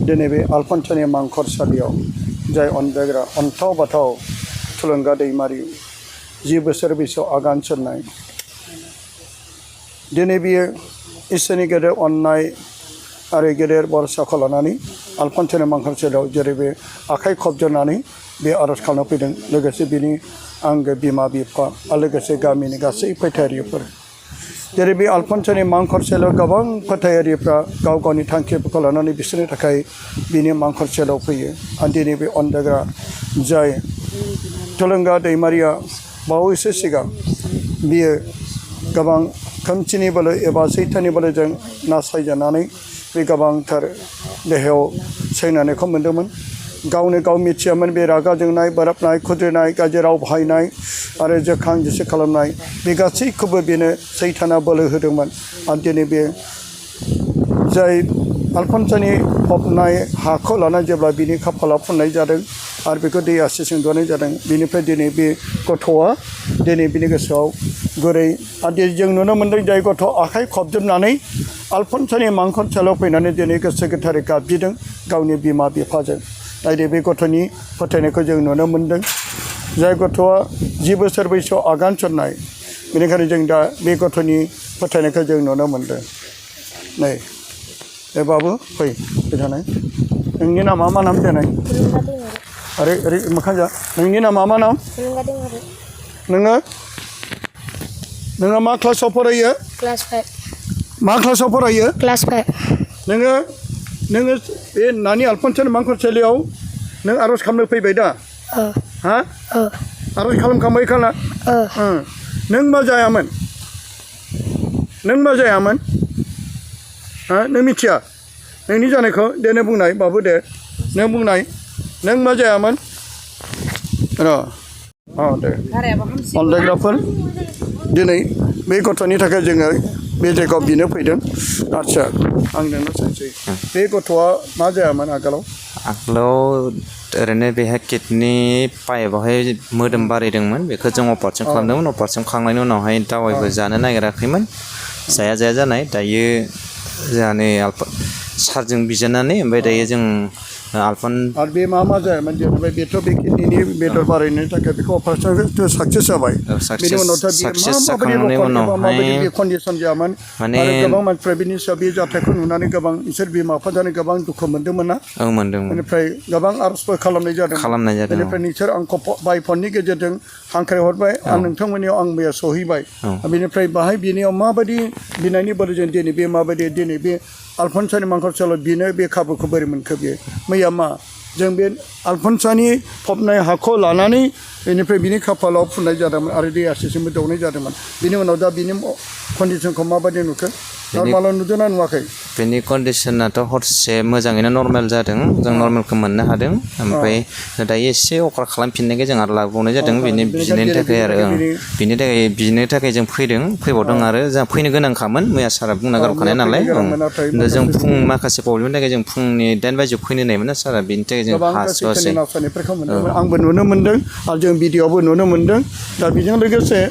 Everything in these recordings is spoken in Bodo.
दिनै बे आलफानसानि मांखरसालियाव जाय अनजायग्रा अन्थाव बाथाव थुलुंगा दैमारि 10 बोसोर बैसोआव आगान सुरनाय दिनै बियो इसोरनि गेदेर अननाय आरो गेदेर बरसाखौ लानानै आलफानसानि मांखरसालियाव जेरै बे आखाइ खबजनानै बे आरज खालामनो फैदों लोगोसे बिनि आंगो बिमा बिफा आरो लोगोसे गामिनि गासै फोथायारिफोर जेरै बे आलफानसानि मांखरसालियाव गोबां फोथायारिफ्रा गाव गावनि थांखिफोरखौ लानानै बिसोरनि थाखाय बिनि मांखरसालियाव फैयो आरो दिनै बे अनजाग्रा जाय थुलुंगा दैमारिया बावैसो सिगां बियो गोबां खोमसिनि बोलो एबा सैथाननि बोलोजों नासयजानानै बे गोबांथार देहायाव सैनायखौ मोन्दोंमोन गावनो गाव मिथियामोन बे रागा जोंनाय बोराबनाय खुद्रिनाय गाज्रि राव बाहायनाय आरो जोखां जिसे खालामनाय बे गासैखौबो बेनो सैताना बोलो होदोंमोन आरो दिनै बे जाय आलफानसानि फबनाय हाखौ लानानै जेब्ला बिनि खाफालाव फुननाय जादों आरो बेखौ दै आसिजों दौनाय जादों बिनिफ्राय दिनै बे गथ'आ दिनै बिनि गोसोआव गुरै आरो जों नुनो मोन्दों जाय गथ' आखाइ खबजोबनानै आलफानसानि मांखरसालियाव फैनानै दिनै गोसो गोथारै गाबज्रिदों गावनि बिमा बिफाजों नाथाय बे गथ'नि फोथायनायखौ जों नुनो मोन्दों जाय गथ'आ 10 बोसोर बैसोआव आगान सुरनाय बेनिखायनो जों दा बे गथ'नि फोथायनायखौ जों नुनो मोन्दों नै ए बाबु फै फैनानै नोंनि नामा मा नाम देनाय अरे अरे मोखां जा नोंनि नामा मा नाम नोङो मा क्लासाव फरायो क्लास 5 मा क्लासाव फरायो क्लास 5 नोङो बे नानि आलफानसानि मांखरसालियाव नों आरज खालामनो फैबाय दा हा आरज खालामखांबाय खाना नों मा जायामोन हा नों मिथिया नोंनि जानायखौ दे नों बुंनाय बाबु दे नों बुंनाय नों मा जायामोन र' दे अनलायग्राफोर दिनै बे गथ'नि थाखाय जोङो बे जायगायाव बिनो फैदों आदसा आं नोंनाव सोंसै बे गथ'आ मा जायामोन आगोलाव ओरैनो बेहाय किडनि पाइपआवहाय मोदोम बारायदोंमोन बेखौ जों अपारेसन खालामदोंमोन अपारेसन खालामनायनि उनावहाय दावाइबो जानो नागिराखैमोन जाया जानाय दायो जोंहा नै सारजों बिजिरनानै ओमफ्राय दायो जों आरो बे मा जायामोन जेनेबा बेथ' बे किडनिनि बेदर बारायनायनि थाखाय बेखौ अपारेसन साक्सेस जाबाय बेनि उनावथ' माबायदि कन्डिसन जायामोन आरो गोबां मानसिफ्रा बिनि सायाव बे जाथायखौ नुनानै गोबां इसोर बिमा बिफा जानो गोबां दुखु मोन्दोंमोन ना मोन्दोंमोन बेनिफ्राय गोबां आरजबो खालामनाय जादों बेनिफ्राय नोंसोर आंखौ बाय फननि गेजेरजों हांख्रायहरबाय आं नोंथांमोननियाव आं मैया सहैबाय बेनिफ्राय बाहाय बिनियाव माबायदि बिनायनि बोलोजों दिनै बे माबायदि दिनै बे आलफानसानि मांखरसालियाव बिनो बे खाबुखौ बोरै मोनखो बियो मैया मा जों बे आलफानसानि फबनाय हाखौ लानानै बेनिफ्राय बिनि खाफालाव फुननाय जादोंमोन आरो दै आसिजोंबो दौनाय जादोंमोन बिनि उनाव दा बिनि कन्डिसनखौ माबायदि नुखो नर्मालाव नुदोंना नुवाखै बेनि कन्डिसनाथ' हरसे मोजाङैनो नर्मेल जादों जों नर्मेलखौ मोननो हादों ओमफ्राय दायो एसे अख्रा खालामफिननायखाय जों आरो लाबोबावनाय जादों बिनि बिनायनि थाखाय आरो बिनि थाखाय बिनो थाखाय जों फैबावदों आरो जों फैनो गोनांखामोन मैया सारा बुंना गारखानाय नालाय जों फुं माखासे प्रब्लेमनि थाखाय जों फुंनि 8 बाजियाव फैनो होनायमोन सारा बिनि थाखाय जों हास'वासै आंबो नुनो मोन्दों आरो जों भिडिअ'आवबो नुनो मोन्दों दा बेजों लोगोसे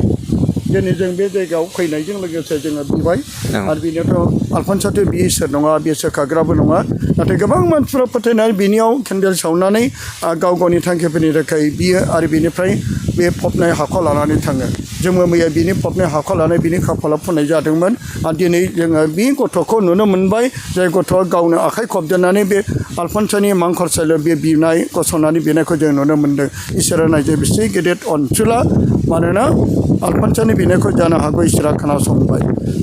दिनै जों बे जायगायाव फैनायजों लोगोसे जोङो बिबाय आरो बिनियाथ' आलफानसाथ' बि इसोर नङा बि इसोर खाग्राबो नङा नाथाय गोबां मानसिफ्रा फोथायनाय बिनियाव केन्डेल सावनानै गाव गावनि थांखिफोरनि थाखाय बियो आरो बिनिफ्राय बे फबनाय हाखौ लानानै थाङो जोङो मैया बिनि फबनाय हाखौ लानानै बिनि खाफालाव फुननाय जादोंमोन आरो दिनै जोङो बे गथ'खौ नुनो मोनबाय जाय गथ'आ गावनो आखाइ खबजनानै बे आलफानसानि मांखरसालियाव बे बिनाय गसंनानै बिनायखौ जों नुनो मोन्दों इसोरा नायजे बेसे गेदेर अनसुला मानोना आलफानसानि बिनायखौ जानो हागौ इसोरा खोनासंबाय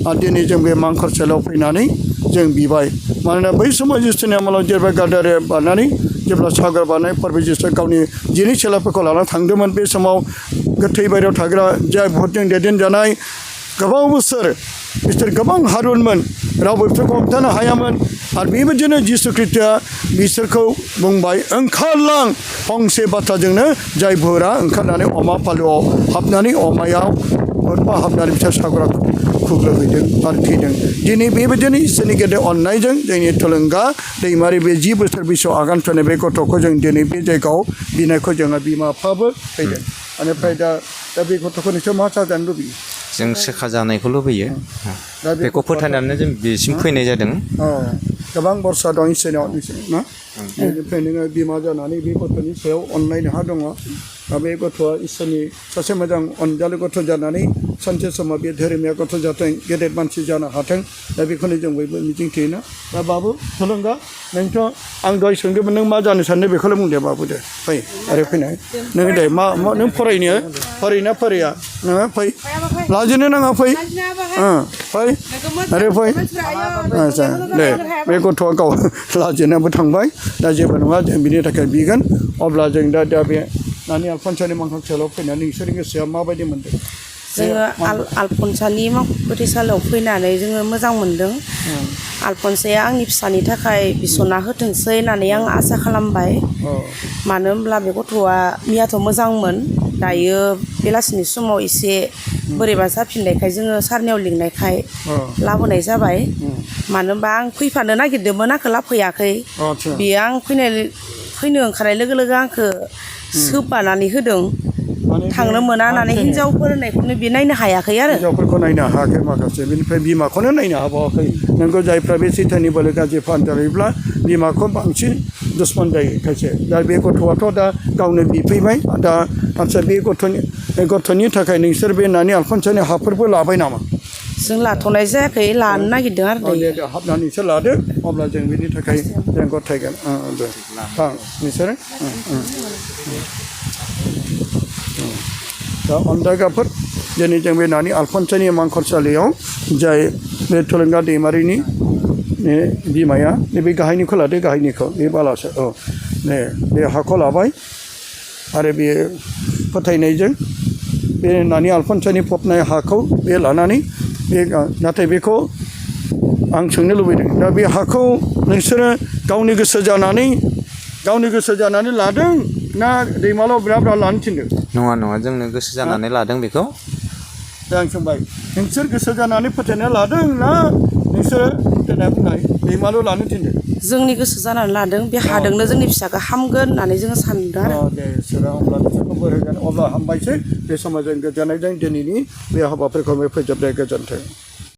आरो दिनै जों बे मांखरसालियाव फैनानै जों बिबाय मानोना बै समाव जिसुनि आमोलाव जेब्ला गादारे बारनानै जेब्ला सागर बारनाय फोरबो जिसु गावनि 10 चेलाफोरखौ लाना थांदोंमोन बे समाव गोथै बारियाव थाग्रा जाय भटजों दैदेनजानाय गोबां बोसोर बिसोर गोबां हारुनमोन रावबो बिसोरखौ हमथानो हायामोन आरो बेबायदिनो जिसु ख्रिस्ट'आ बिसोरखौ बुंबाय ओंखारलां फंसे बाथ्राजोंनो जाय बुरा ओंखारनानै अमा फालोआव हाबनानै अमायाव हाबनानै बिसोर सागराव खुग्लुबहैदों आरो थैदों दिनै बेबायदिनो इसोरनि गेदेर अननायजों जोंनि थुलुंगा दैमारि बे 10 बोसोर बैसोआव आगान सुरनाय बे गथ'खौ जों दिनै बे जायगायाव बिनायखौ जोङो बिमा बिफाबो फैदों बेनिफ्राय दा बे गथ'खौ नोंसोर मा जाजानो लुबैयो जों सोखा जानायखौ लुबैयो दा बेखौ फोथायनानै जों बेसिम फैनाय जादों गोबां बरसा दं इसोरनाव ना बेनिफ्राय नोङो बिमा जानानै बे गथ'नि सायाव अननाय नोंहा दङ दा बे गथ'आ इसोरनि सासे मोजां अनजालु गथ' जानानै सानसे समाव बे धोरोमिया गथ' जाथों गेदेर मानसि जानो हाथों दा बेखौनो जों बयबो मिजिं थियोना दा बाबु थुलुंगा नोंथ' आं दहाय सोंदोंमोन नों मा जानो सानदों बेखौल' बुंदे बाबु दे फै आरो फैनाय नों दे मा नों फरायना फराया नोङो फै लाजिनो नाङा फै फै आरो फै आच्चा दे बे गथ'आ गाव लाजिनाबो थांबाय दा जेबो नङा जों बिनि थाखाय बिगोन अब्ला जों दा बे नानि आलफनसानि मांखारसालियाव फैनानै नोंसोरनि गोसोआ माबायदि मोनदों जोङो आलफनसानि गोथैसालियाव फैनानै जोङो मोजां मोनदों आलफनसाया आंनि फिसानि थाखाय बिस'ना होथोंसै होननानै आं आसा खालामबाय मानो होनब्ला बे गथ'आ मियाथ' मोजांमोन दायो बेलासिनि समाव एसे बोरैबा जाफिननायखाय जोङो सारनियाव लिंनायखाय लाबोनाय जाबाय मानो होनबा आं फैफानो नागिरदोंमोन आंखौ लाबोयाखै बियो आं फैनो ओंखारनाय लोगो लोगो आंखौ सोबानानै होदों थांनो मोना होननानै हिनजावफोर होननायखौनो बे नायनो हायाखै आरो हिनजावफोरखौ नायनो हायाखै माखासे बेनिफ्राय बिमाखौनो नायनो हाबावाखै नोंगौ जायफ्रा बे सैथाननि बोलो गाज्रि फानजायोब्ला बिमाखौ बांसिन दुश्मन जायो खायसे दा बे गथ'आथ' दा गावनो बिफैबाय दा आच्चा बे गथ'नि थाखाय नोंसोर बे नानि आलफनसानि हाफोरबो लाबाय नामा जों लाथ'नाय जायाखै लानो नागिरदों आरो दे हाबनानैसो लादो अब्ला जों बिनि थाखाय जों गथायगोन दे थां नोंसोरो दा अनदाइगाफोर दिनै जों बे नानि आलफनसानि मांखरसालियाव जाय बे थुलुंगा दैमारिनि बिमाया नैबे गाहायनिखौ लादो गाहायनिखौ बे बालासो बे हाखौ लाबाय आरो बे फोथायनायजों बे नानि आलफनसानि फबनाय हाखौ बे लानानै बे नाथाय बेखौ आं सोंनो लुबैदों दा बे हाखौ नोंसोरो गावनि गोसो जानानै लादों ना दैमालाव बिराद लानो थिनदों नङा जोंनो गोसो जानानै लादों बेखौ दा आं सोंबाय नोंसोर गोसो जानानै फोथायना लादों ना नोंसोरो बुंनाय दैमाल' लानो थिनदों जोंनि गोसो जानानै लादों बे हादोंनो जोंनि फिसाखौ हामगोन होननानै जोङो सानदों आरो दे सोरा अब्ला नोंसोरखौ बोर होगोन अब्ला हामबायसै बे समाव जों गोजोननायजों दिनैनि बे हाबाफोरखौ फोजोबनाय गोजोन्थों